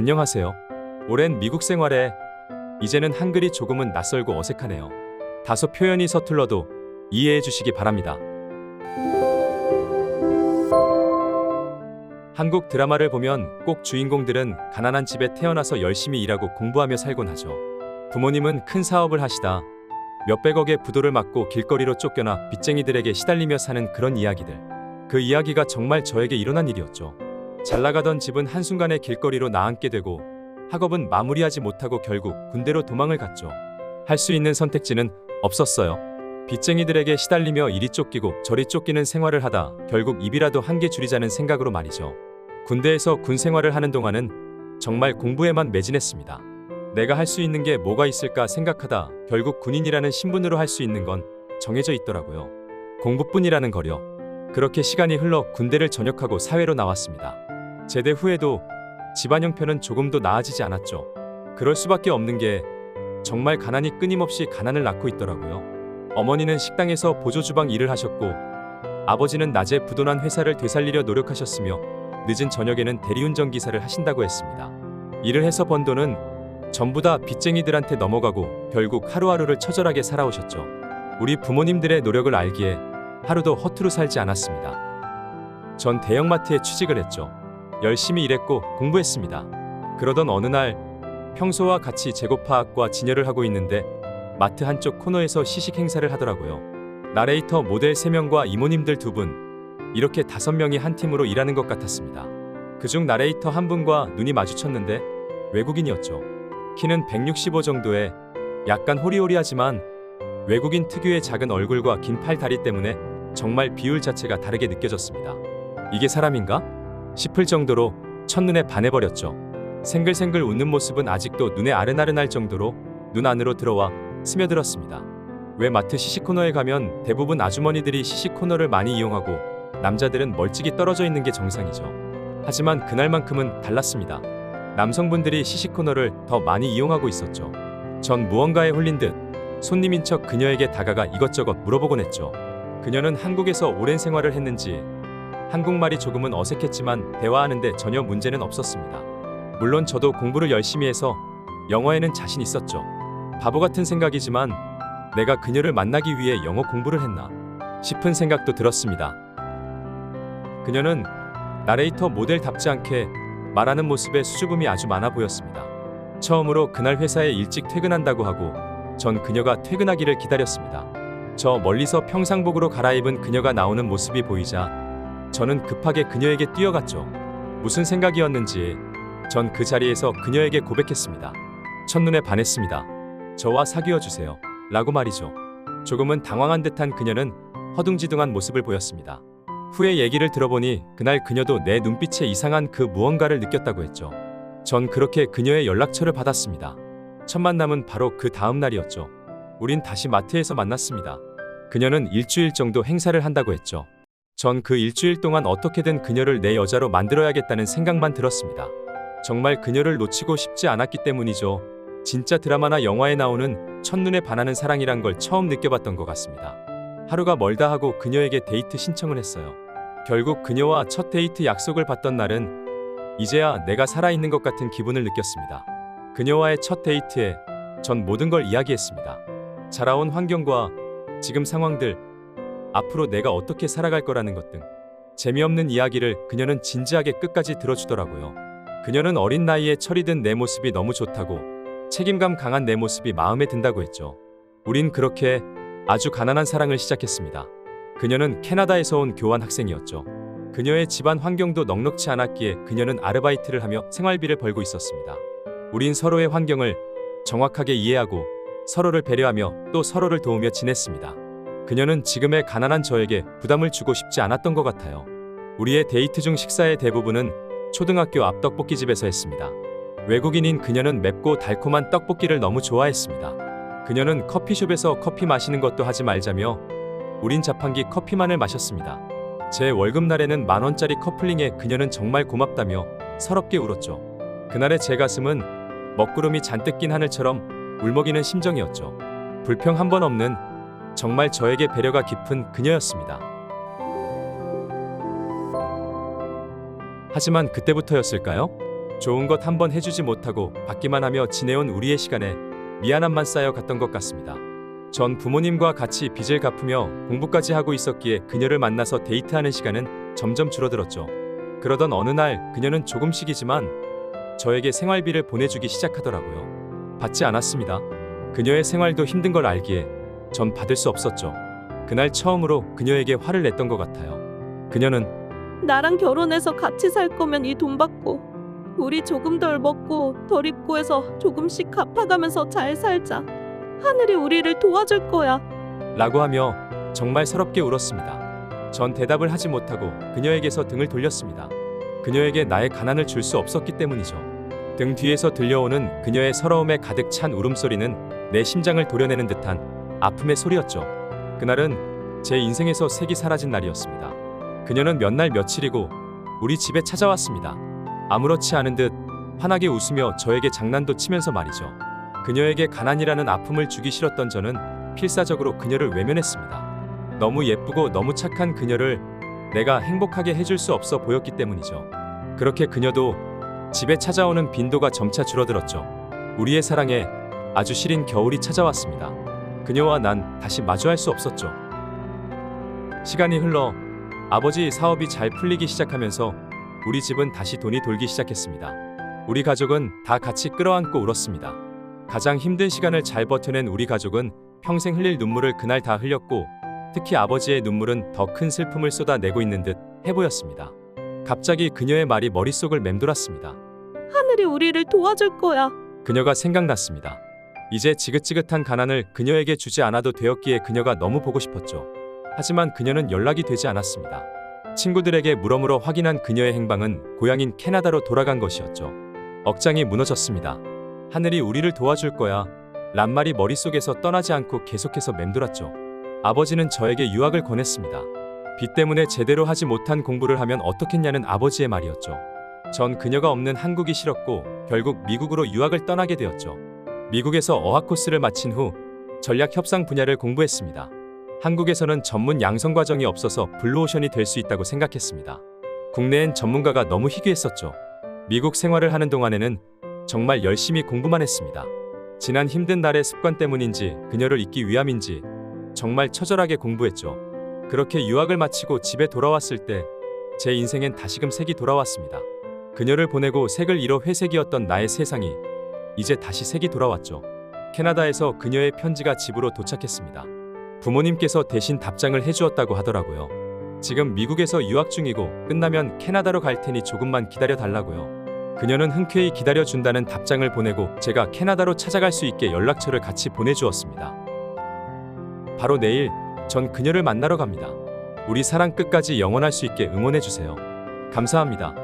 안녕하세요. 오랜 미국 생활에 이제는 한글이 조금은 낯설고 어색하네요. 다소 표현이 서툴러도 이해해 주시기 바랍니다. 한국 드라마를 보면 꼭 주인공들은 가난한 집에 태어나서 열심히 일하고 공부하며 살곤 하죠. 부모님은 큰 사업을 하시다 몇백억의 부도를 맞고 길거리로 쫓겨나 빚쟁이들에게 시달리며 사는 그런 이야기들. 그 이야기가 정말 저에게 일어난 일이었죠. 잘나가던 집은 한순간에 길거리로 나앉게 되고 학업은 마무리하지 못하고 결국 군대로 도망을 갔죠. 할 수 있는 선택지는 없었어요. 빚쟁이들에게 시달리며 이리 쫓기고 저리 쫓기는 생활을 하다 결국 입이라도 한 개 줄이자는 생각으로 말이죠. 군대에서 군 생활을 하는 동안은 정말 공부에만 매진했습니다. 내가 할 수 있는 게 뭐가 있을까 생각하다 결국 군인이라는 신분으로 할 수 있는 건 정해져 있더라고요. 공부뿐이라는 거려. 그렇게 시간이 흘러 군대를 전역하고 사회로 나왔습니다. 제대 후에도 집안 형편은 조금도 나아지지 않았죠. 그럴 수밖에 없는 게 정말 가난이 끊임없이 가난을 낳고 있더라고요. 어머니는 식당에서 보조주방 일을 하셨고 아버지는 낮에 부도난 회사를 되살리려 노력하셨으며 늦은 저녁에는 대리운전 기사를 하신다고 했습니다. 일을 해서 번 돈은 전부 다 빚쟁이들한테 넘어가고 결국 하루하루를 처절하게 살아오셨죠. 우리 부모님들의 노력을 알기에 하루도 허투루 살지 않았습니다. 전 대형마트에 취직을 했죠. 열심히 일했고 공부했습니다. 그러던 어느 날 평소와 같이 재고 파악과 진열을 하고 있는데 마트 한쪽 코너에서 시식 행사를 하더라고요. 나레이터 모델 3명과 이모님들 2분, 이렇게 5명이 한 팀으로 일하는 것 같았습니다. 그중 나레이터 한 분과 눈이 마주쳤는데 외국인이었죠. 키는 165 정도에 약간 호리호리하지만 외국인 특유의 작은 얼굴과 긴 팔 다리 때문에 정말 비율 자체가 다르게 느껴졌습니다. 이게 사람인가? 싶을 정도로 첫눈에 반해버렸죠. 생글생글 웃는 모습은 아직도 눈에 아른아른할 정도로 눈 안으로 들어와 스며들었습니다. 왜 마트 시식 코너에 가면 대부분 아주머니들이 시식 코너를 많이 이용하고 남자들은 멀찍이 떨어져 있는 게 정상이죠. 하지만 그날만큼은 달랐습니다. 남성분들이 시식 코너를 더 많이 이용하고 있었죠. 전 무언가에 홀린 듯 손님인 척 그녀에게 다가가 이것저것 물어보곤 했죠. 그녀는 한국에서 오랜 생활을 했는지 한국말이 조금은 어색했지만 대화하는데 전혀 문제는 없었습니다. 물론 저도 공부를 열심히 해서 영어에는 자신 있었죠. 바보 같은 생각이지만 내가 그녀를 만나기 위해 영어 공부를 했나 싶은 생각도 들었습니다. 그녀는 나레이터 모델답지 않게 말하는 모습에 수줍음이 아주 많아 보였습니다. 처음으로 그날 회사에 일찍 퇴근한다고 하고 전 그녀가 퇴근하기를 기다렸습니다. 저 멀리서 평상복으로 갈아입은 그녀가 나오는 모습이 보이자 저는 급하게 그녀에게 뛰어갔죠. 무슨 생각이었는지 전 그 자리에서 그녀에게 고백했습니다. 첫눈에 반했습니다. 저와 사귀어 주세요. 라고 말이죠. 조금은 당황한 듯한 그녀는 허둥지둥한 모습을 보였습니다. 후에 얘기를 들어보니 그날 그녀도 내 눈빛에 이상한 그 무언가를 느꼈다고 했죠. 전 그렇게 그녀의 연락처를 받았습니다. 첫 만남은 바로 그 다음 날이었죠. 우린 다시 마트에서 만났습니다. 그녀는 일주일 정도 행사를 한다고 했죠. 전 그 일주일 동안 어떻게든 그녀를 내 여자로 만들어야겠다는 생각만 들었습니다. 정말 그녀를 놓치고 싶지 않았기 때문이죠. 진짜 드라마나 영화에 나오는 첫눈에 반하는 사랑이란 걸 처음 느껴봤던 것 같습니다. 하루가 멀다 하고 그녀에게 데이트 신청을 했어요. 결국 그녀와 첫 데이트 약속을 받던 날은 이제야 내가 살아있는 것 같은 기분을 느꼈습니다. 그녀와의 첫 데이트에 전 모든 걸 이야기했습니다. 자라온 환경과 지금 상황들, 앞으로 내가 어떻게 살아갈 거라는 것 등 재미없는 이야기를 그녀는 진지하게 끝까지 들어주더라고요. 그녀는 어린 나이에 철이 든 내 모습이 너무 좋다고 책임감 강한 내 모습이 마음에 든다고 했죠. 우린 그렇게 아주 가난한 사랑을 시작했습니다. 그녀는 캐나다에서 온 교환 학생이었죠. 그녀의 집안 환경도 넉넉지 않았기에 그녀는 아르바이트를 하며 생활비를 벌고 있었습니다. 우린 서로의 환경을 정확하게 이해하고 서로를 배려하며 또 서로를 도우며 지냈습니다. 그녀는 지금의 가난한 저에게 부담을 주고 싶지 않았던 것 같아요. 우리의 데이트 중 식사의 대부분은 초등학교 앞 떡볶이집에서 했습니다. 외국인인 그녀는 맵고 달콤한 떡볶이를 너무 좋아했습니다. 그녀는 커피숍에서 커피 마시는 것도 하지 말자며 우린 자판기 커피만을 마셨습니다. 제 월급날에는 10,000원짜리 커플링에 그녀는 정말 고맙다며 서럽게 울었죠. 그날의 제 가슴은 먹구름이 잔뜩 낀 하늘처럼 울먹이는 심정이었죠. 불평 한 번 없는 정말 저에게 배려가 깊은 그녀였습니다. 하지만 그때부터였을까요? 좋은 것 한번 해주지 못하고 받기만 하며 지내온 우리의 시간에 미안함만 쌓여 갔던 것 같습니다. 전 부모님과 같이 빚을 갚으며 공부까지 하고 있었기에 그녀를 만나서 데이트하는 시간은 점점 줄어들었죠. 그러던 어느 날 그녀는 조금씩이지만 저에게 생활비를 보내주기 시작하더라고요. 받지 않았습니다. 그녀의 생활도 힘든 걸 알기에 전 받을 수 없었죠. 그날 처음으로 그녀에게 화를 냈던 것 같아요. 그녀는 나랑 결혼해서 같이 살 거면 이 돈 받고 우리 조금 덜 먹고 덜 입고 해서 조금씩 갚아가면서 잘 살자. 하늘이 우리를 도와줄 거야. 라고 하며 정말 서럽게 울었습니다. 전 대답을 하지 못하고 그녀에게서 등을 돌렸습니다. 그녀에게 나의 가난을 줄 수 없었기 때문이죠. 등 뒤에서 들려오는 그녀의 서러움에 가득 찬 울음소리는 내 심장을 도려내는 듯한 아픔의 소리였죠. 그날은 제 인생에서 색이 사라진 날이었습니다. 그녀는 몇 날 며칠이고 우리 집에 찾아왔습니다. 아무렇지 않은 듯 환하게 웃으며 저에게 장난도 치면서 말이죠. 그녀에게 가난이라는 아픔을 주기 싫었던 저는 필사적으로 그녀를 외면했습니다. 너무 예쁘고 너무 착한 그녀를 내가 행복하게 해줄 수 없어 보였기 때문이죠. 그렇게 그녀도 집에 찾아오는 빈도가 점차 줄어들었죠. 우리의 사랑에 아주 시린 겨울이 찾아왔습니다. 그녀와 난 다시 마주할 수 없었죠. 시간이 흘러 아버지 사업이 잘 풀리기 시작하면서 우리 집은 다시 돈이 돌기 시작했습니다. 우리 가족은 다 같이 끌어안고 울었습니다. 가장 힘든 시간을 잘 버텨낸 우리 가족은 평생 흘릴 눈물을 그날 다 흘렸고 특히 아버지의 눈물은 더 큰 슬픔을 쏟아내고 있는 듯 해보였습니다. 갑자기 그녀의 말이 머릿속을 맴돌았습니다. 하늘이 우리를 도와줄 거야. 그녀가 생각났습니다. 이제 지긋지긋한 가난을 그녀에게 주지 않아도 되었기에 그녀가 너무 보고 싶었죠. 하지만 그녀는 연락이 되지 않았습니다. 친구들에게 물어물어 확인한 그녀의 행방은 고향인 캐나다로 돌아간 것이었죠. 억장이 무너졌습니다. 하늘이 우리를 도와줄 거야 란 말이 머릿속에서 떠나지 않고 계속해서 맴돌았죠. 아버지는 저에게 유학을 권했습니다. 빚 때문에 제대로 하지 못한 공부를 하면 어떻겠냐는 아버지의 말이었죠. 전 그녀가 없는 한국이 싫었고 결국 미국으로 유학을 떠나게 되었죠. 미국에서 어학 코스를 마친 후 전략 협상 분야를 공부했습니다. 한국에서는 전문 양성 과정이 없어서 블루오션이 될 수 있다고 생각했습니다. 국내엔 전문가가 너무 희귀했었죠. 미국 생활을 하는 동안에는 정말 열심히 공부만 했습니다. 지난 힘든 날의 습관 때문인지 그녀를 잊기 위함인지 정말 처절하게 공부했죠. 그렇게 유학을 마치고 집에 돌아왔을 때 제 인생엔 다시금 색이 돌아왔습니다. 그녀를 보내고 색을 잃어 회색이었던 나의 세상이 이제 다시 색이 돌아왔죠. 캐나다에서 그녀의 편지가 집으로 도착했습니다. 부모님께서 대신 답장을 해주었다고 하더라고요. 지금 미국에서 유학 중이고 끝나면 캐나다로 갈 테니 조금만 기다려 달라고요. 그녀는 흔쾌히 기다려준다는 답장을 보내고 제가 캐나다로 찾아갈 수 있게 연락처를 같이 보내주었습니다. 바로 내일 전 그녀를 만나러 갑니다. 우리 사랑 끝까지 영원할 수 있게 응원해주세요. 감사합니다.